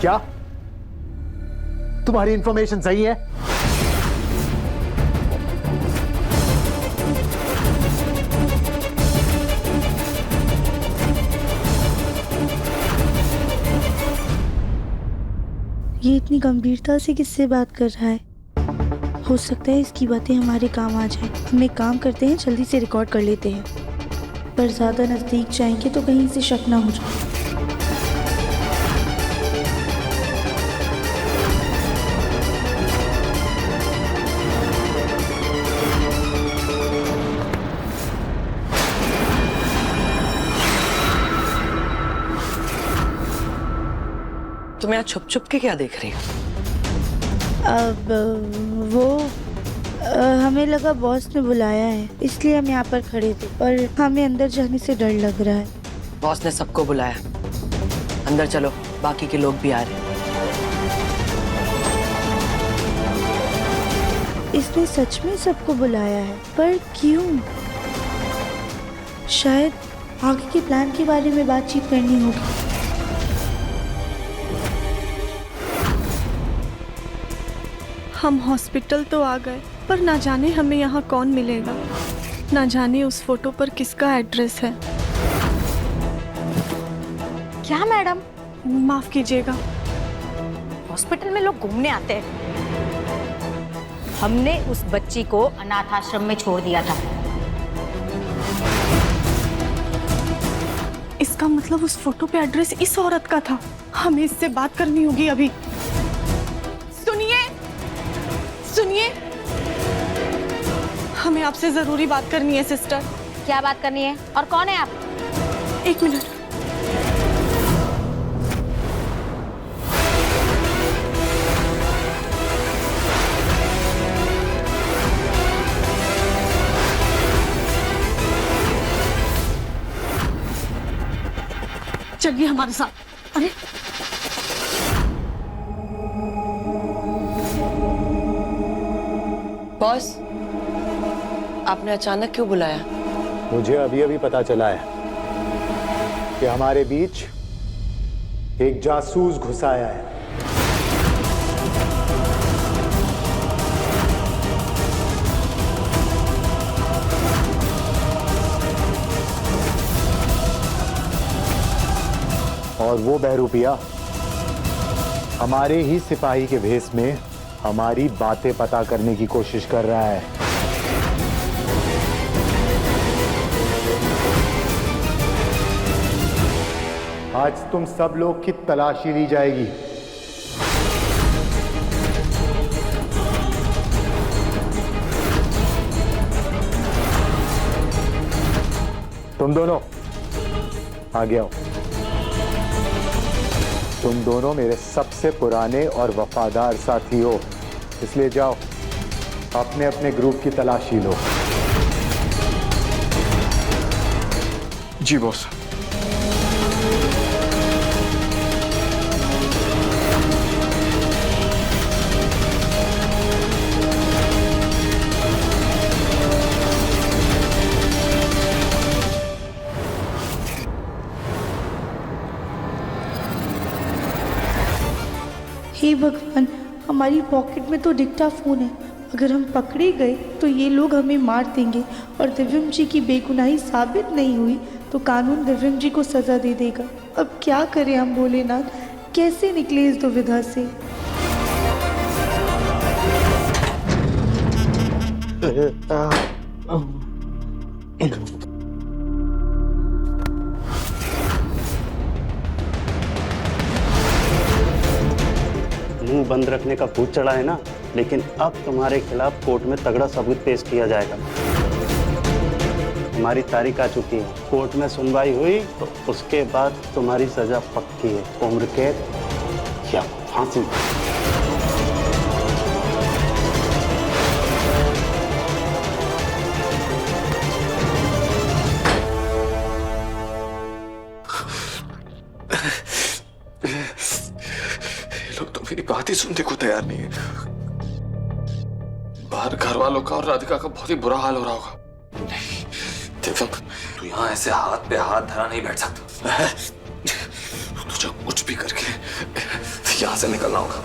क्या तुम्हारी इंफॉर्मेशन सही है? ये इतनी गंभीरता से किससे बात कर रहा है? हो सकता है इसकी बातें हमारे काम आ जाए। हम एक काम करते हैं, जल्दी से रिकॉर्ड कर लेते हैं, पर ज्यादा नजदीक जाएंगे तो कहीं से शक ना हो जाए। तुम यहाँ छुप छुप के क्या देख रही हो? अब हमें लगा बॉस ने बुलाया है, इसलिए हम यहाँ पर खड़े थे, पर हमें अंदर जाने से डर लग रहा है। बॉस ने सबको बुलाया, अंदर चलो, बाकी के लोग भी आ रहे हैं। इसने सच में सबको बुलाया है, पर क्यों? शायद आगे के प्लान के बारे में बातचीत करनी होगी। हम हॉस्पिटल तो आ गए, पर ना जाने हमें यहाँ कौन मिलेगा, ना जाने उस फोटो पर किसका एड्रेस है। क्या मैडम? माफ कीजिएगा। हॉस्पिटल में लोग घूमने आते हैं। हमने उस बच्ची को अनाथ आश्रम में छोड़ दिया था। इसका मतलब उस फोटो पे एड्रेस इस औरत का था। हमें इससे बात करनी होगी अभी। सुनिए, हमें आपसे जरूरी बात करनी है सिस्टर। क्या बात करनी है और कौन है आप? एक मिनट। चलिए हमारे साथ। अरे बॉस, आपने अचानक क्यों बुलाया? मुझे अभी अभी पता चला है कि हमारे बीच एक जासूस घुस आया है। और वो बहरूपिया हमारे ही सिपाही के भेष में हमारी बातें पता करने की कोशिश कर रहा है। आज तुम सब लोग की तलाशी ली जाएगी। तुम दोनों आगे आओ। तुम दोनों मेरे सबसे पुराने और वफादार साथी हो, इसलिए जाओ अपने अपने ग्रुप की तलाशी लो। जी बॉस। हे भगवान, हमारी पॉकेट में तो डिक्टाफोन है। अगर हम पकड़े गए तो ये लोग हमें मार देंगे, और दिव्यम जी की बेगुनाही साबित नहीं हुई तो कानून दिव्यम जी को सजा दे देगा। अब क्या करें हम भोलेनाथ, कैसे निकले इस दुविधा से? मुंह बंद रखने का भूत चढ़ा है ना, लेकिन अब तुम्हारे खिलाफ कोर्ट में तगड़ा सबूत पेश किया जाएगा। हमारी तारीख आ चुकी है, कोर्ट में सुनवाई हुई तो उसके बाद तुम्हारी सजा पक्की है, उम्र कैद या फांसी। मेरी बात ही सुनने को तैयार नहीं है। बाहर घर वालों का और राधिका का बहुत ही बुरा हाल हो रहा होगा। नहीं दिव्यम, तू यहाँ ऐसे हाथ पे हाथ धरा नहीं बैठ सकता। तुझे कुछ भी करके यहाँ से निकलना होगा।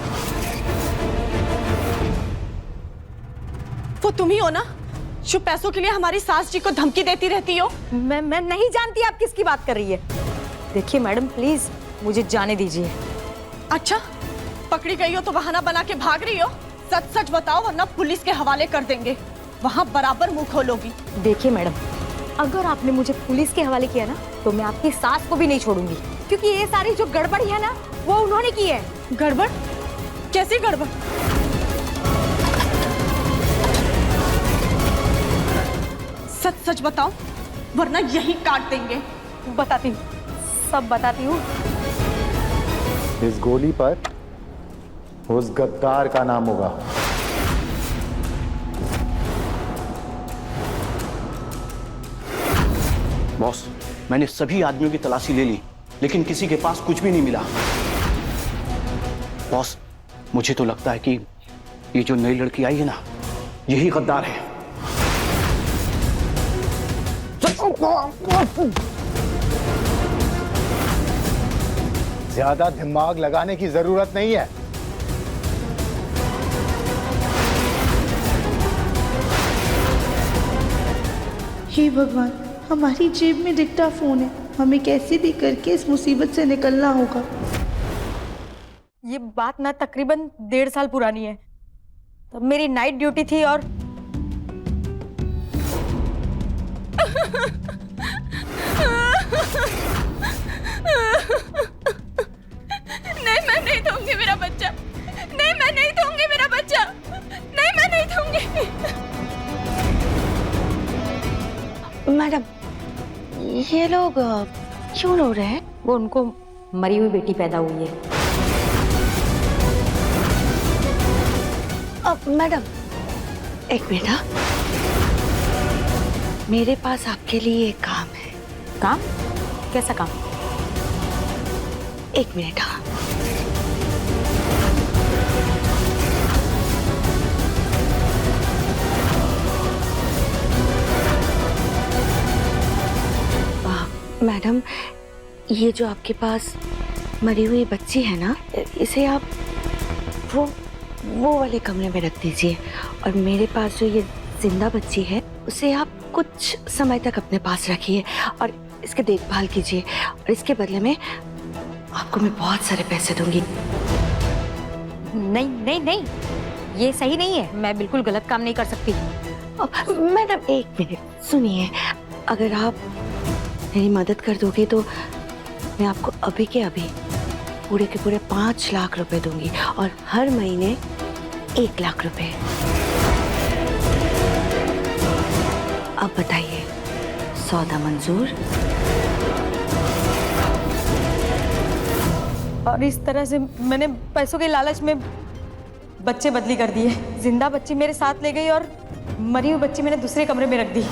वो तुम ही हो ना जो पैसों के लिए हमारी सास जी को धमकी देती रहती हो? मैं नहीं जानती आप किसकी बात कर रही है। देखिए मैडम प्लीज मुझे जाने दीजिए। अच्छा, पकड़ी गई हो तो बहाना बना के भाग रही हो? सच सच बताओ वरना पुलिस के हवाले कर देंगे। वहाँ बराबर मुंह खोलोगी। देखिए मैडम, अगर आपने मुझे पुलिस के हवाले किया ना तो मैं आपकी सास को भी नहीं छोड़ूंगी, क्योंकि ये सारी जो गड़बड़ी है ना वो उन्होंने की है। गड़बड़? कैसी गड़बड़? सच सच बताओ वरना यही काट देंगे। बताती हूँ, सब बताती हूँ। इस गोली पर उस गद्दार का नाम होगा। बॉस, मैंने सभी आदमियों की तलाशी ले ली, लेकिन किसी के पास कुछ भी नहीं मिला। बॉस, मुझे तो लगता है कि ये जो नई लड़की आई है ना, यही गद्दार है। ज्यादा दिमाग लगाने की जरूरत नहीं है। हे भगवान, हमारी जेब में डिक्टाफोन है। हमें कैसे भी करके इस मुसीबत से निकलना होगा। ये बात ना तकरीबन 1.5 साल पुरानी है। तब मेरी नाइट ड्यूटी थी और नहीं, मैं नहीं दूंगी मेरा बच्चा। नहीं, मैं नहीं दूंगी मेरा बच्चा। नहीं, मैं नहीं दूंगी। मैडम, ये लोग क्यों रो रहे हैं? वो उनको मरी हुई बेटी पैदा हुई है। अब मैडम एक मिनट, हाँ? मेरे पास आपके लिए एक काम है। काम? कैसा काम? एक मिनट, हाँ? मैडम, ये जो आपके पास मरी हुई बच्ची है ना, इसे आप वो वाले कमरे में रख दीजिए, और मेरे पास जो ये जिंदा बच्ची है उसे आप कुछ समय तक अपने पास रखिए और इसकी देखभाल कीजिए, और इसके बदले में आपको मैं बहुत सारे पैसे दूंगी। नहीं नहीं नहीं, ये सही नहीं है। मैं बिल्कुल गलत काम नहीं कर सकती। मैडम एक मिनट सुनिए, अगर आप मेरी मदद कर दोगे तो मैं आपको अभी के अभी पूरे के पूरे 5 लाख रुपए दूंगी, और हर महीने 1 लाख रुपए। अब बताइए, सौदा मंजूर? और इस तरह से मैंने पैसों के लालच में बच्चे बदली कर दिए। जिंदा बच्ची मेरे साथ ले गई और मरी हुई बच्ची मैंने दूसरे कमरे में रख दी।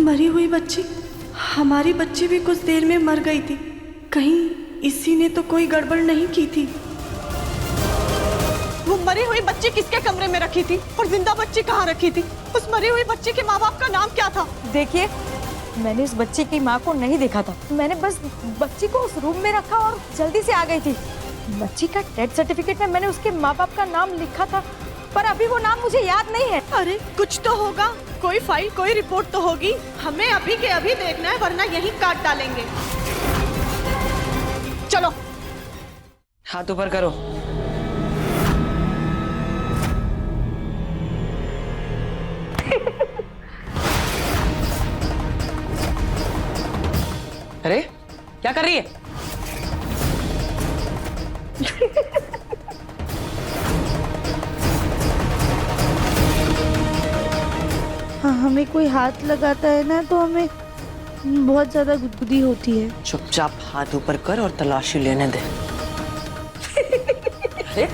मरी हुई बच्ची? हमारी बच्ची भी कुछ देर में मर गई थी। कहीं इसी ने तो कोई गड़बड़ नहीं की थी? वो मरी हुई बच्ची किसके कमरे में रखी थी और जिंदा बच्ची कहाँ रखी थी? उस मरी हुई बच्ची के माँ बाप का नाम क्या था? देखिए, मैंने उस बच्ची की माँ को नहीं देखा था। मैंने बस बच्ची को उस रूम में रखा और जल्दी से आ गई थी। बच्ची का डेथ सर्टिफिकेट में मैंने उसके माँ बाप का नाम लिखा था, पर अभी वो नाम मुझे याद नहीं है। अरे कुछ तो होगा, कोई फाइल, कोई रिपोर्ट तो होगी। हमें अभी के अभी देखना है, वरना यही काट डालेंगे। चलो, हाथ ऊपर करो। अरे क्या कर रही है? हाँ, हमें कोई हाथ लगाता है ना तो हमें बहुत ज्यादा गुदगुदी होती है। चुपचाप हाथ ऊपर कर और तलाशी लेने दे। अरे